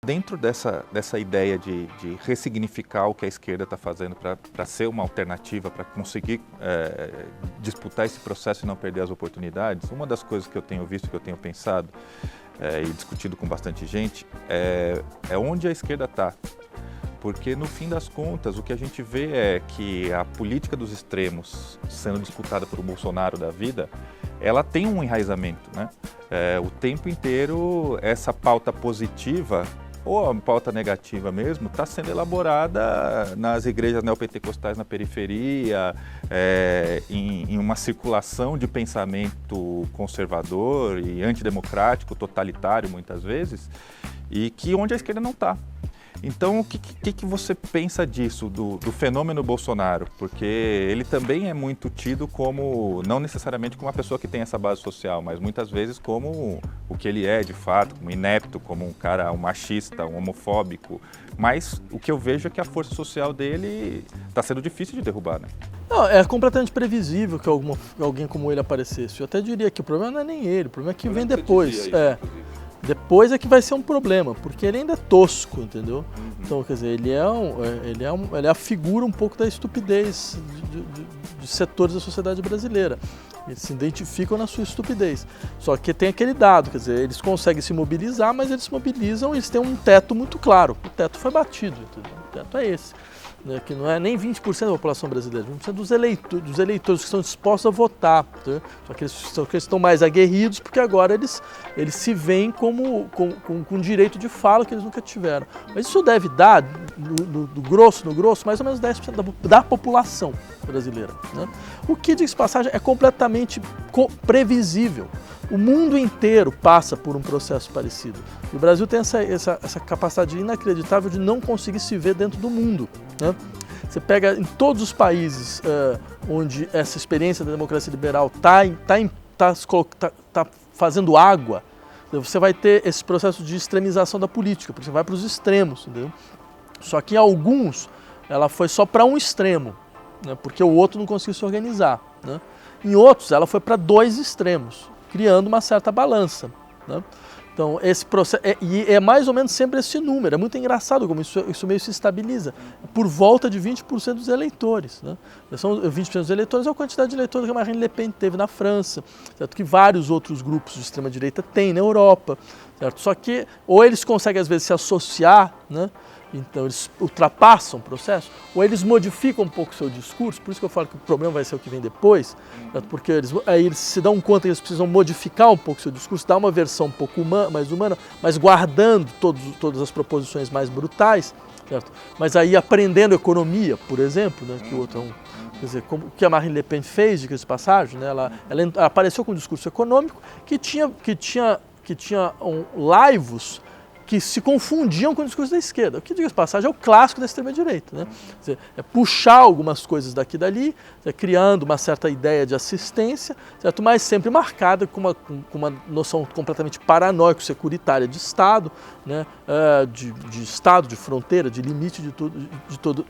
dentro dessa ideia de ressignificar o que a esquerda está fazendo para ser uma alternativa, para conseguir disputar esse processo e não perder as oportunidades, uma das coisas que eu tenho visto, que eu tenho pensado e discutido com bastante gente, é onde a esquerda está. Porque, no fim das contas, o que a gente vê é que a política dos extremos sendo disputada por Bolsonaro da vida, ela tem um enraizamento, né? O tempo inteiro, essa pauta positiva, ou a pauta negativa mesmo, está sendo elaborada nas igrejas neopentecostais na periferia, em uma circulação de pensamento conservador e antidemocrático, totalitário muitas vezes, e que onde a esquerda não está. Então, o que você pensa disso, do fenômeno Bolsonaro? Porque ele também é muito tido como, não necessariamente como uma pessoa que tem essa base social, mas muitas vezes como o que ele é de fato, como inepto, como um cara, um machista, um homofóbico. Mas o que eu vejo é que a força social dele está sendo difícil de derrubar, né? Não, é completamente previsível que alguém como ele aparecesse. Eu até diria que o problema não é nem ele, o problema é que vem depois. Depois é que vai ser um problema, porque ele ainda é tosco, entendeu? Então, quer dizer, ele é a figura um pouco da estupidez de setores da sociedade brasileira. Eles se identificam na sua estupidez. Só que tem aquele dado, quer dizer, eles conseguem se mobilizar, mas eles se mobilizam e eles têm um teto muito claro. O teto foi batido, entendeu? O teto é esse. Que não é nem 20% da população brasileira, 20% dos eleitores que estão dispostos a votar. Tá? Só que eles estão mais aguerridos porque agora eles se veem com direito de fala que eles nunca tiveram. Mas isso deve dar, no grosso, mais ou menos 10% da população brasileira. Né? O que, diz passagem, é completamente previsível. O mundo inteiro passa por um processo parecido. E o Brasil tem essa capacidade inacreditável de não conseguir se ver dentro do mundo. Né? Você pega em todos os países onde essa experiência da democracia liberal está fazendo água, você vai ter esse processo de extremização da política, porque você vai para os extremos. Entendeu? Só que em alguns ela foi só para um extremo, né? Porque o outro não conseguiu se organizar. Né? Em outros ela foi para dois extremos, criando uma certa balança. Né? Então, esse processo, é mais ou menos sempre esse número, é muito engraçado como isso meio se estabiliza, por volta de 20% dos eleitores. Né? São 20% dos eleitores é a quantidade de eleitores que a Marine Le Pen teve na França, certo? Que vários outros grupos de extrema-direita têm na Europa. Certo? Só que, ou eles conseguem às vezes se associar, né? Então eles ultrapassam o processo, ou eles modificam um pouco o seu discurso, por isso que eu falo que o problema vai ser o que vem depois, porque eles se dão conta que eles precisam modificar um pouco o seu discurso, dar uma versão um pouco mais humana, mas guardando todas as proposições mais brutais, certo? Mas aí aprendendo economia, por exemplo, né, que o outro é um... Quer dizer, o que a Marine Le Pen fez de passagem, né, ela apareceu com um discurso econômico que tinha laivos que se confundiam com o discurso da esquerda. O que, diga-se de passagem, é o clássico da extrema-direita. Né? Quer dizer, é puxar algumas coisas daqui e dali, criando uma certa ideia de assistência, certo? Mas sempre marcada com uma noção completamente paranoico-securitária de Estado, né? De Estado, de fronteira, de limite,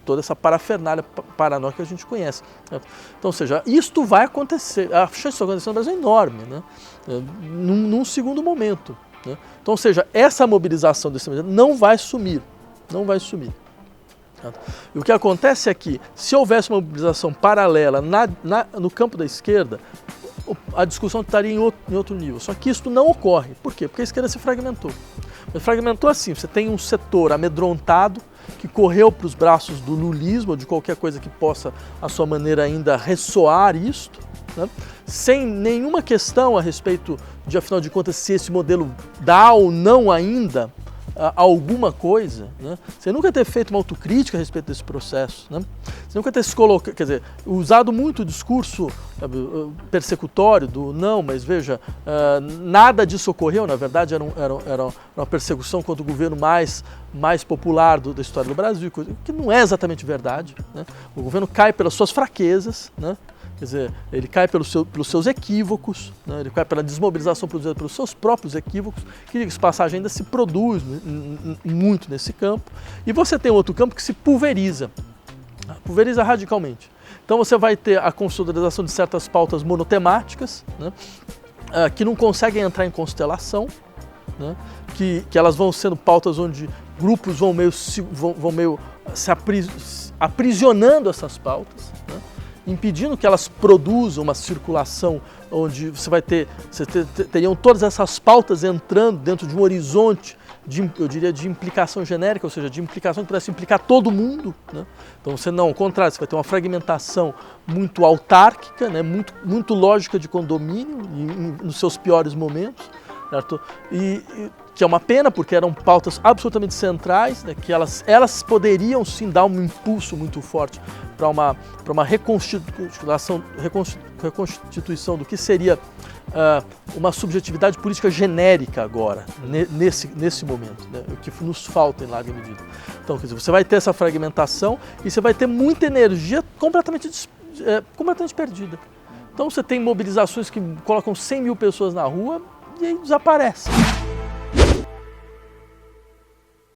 toda essa parafernália paranoica que a gente conhece. Certo? Então, ou seja, isto vai acontecer, a chance disso acontecer no Brasil é enorme, né? Num segundo momento. Né? Então, ou seja, essa mobilização desse momento não vai sumir, E o que acontece é que, se houvesse uma mobilização paralela no campo da esquerda, a discussão estaria em outro nível. Só que isso não ocorre. Por quê? Porque a esquerda se fragmentou. Mas fragmentou assim, você tem um setor amedrontado que correu para os braços do lulismo, ou de qualquer coisa que possa, à sua maneira, ainda ressoar isto, né? Sem nenhuma questão a respeito de, afinal de contas, se esse modelo dá ou não ainda alguma coisa, né? Sem nunca ter feito uma autocrítica a respeito desse processo, né? Sem nunca ter se colocado, quer dizer, usado muito o discurso persecutório do não, mas veja, nada disso ocorreu, na verdade era uma persecução contra o governo mais popular da história do Brasil, que não é exatamente verdade, né? O governo cai pelas suas fraquezas, né? Quer dizer, ele cai pelos seus equívocos, né? Ele cai pela desmobilização produzida pelos seus próprios equívocos, que, diga-se de passagem, ainda se produz muito nesse campo. E você tem outro campo que se pulveriza radicalmente. Então você vai ter a consolidação de certas pautas monotemáticas, né? Que não conseguem entrar em constelação, né? Que elas vão sendo pautas onde grupos vão meio se aprisionando essas pautas, né? Impedindo que elas produzam uma circulação onde teriam todas essas pautas entrando dentro de um horizonte eu diria, de implicação genérica, ou seja, de implicação que pudesse implicar todo mundo, né? Então você não, ao contrário, você vai ter uma fragmentação muito autárquica, né? muito lógica de condomínio, nos seus piores momentos, certo? Que é uma pena, porque eram pautas absolutamente centrais, né? Que elas poderiam sim dar um impulso muito forte para uma reconstituição do que seria uma subjetividade política genérica agora, nesse momento, né? O que nos falta em larga medida. Então, quer dizer, você vai ter essa fragmentação e você vai ter muita energia completamente perdida. Então você tem mobilizações que colocam 100 mil pessoas na rua e aí desaparecem.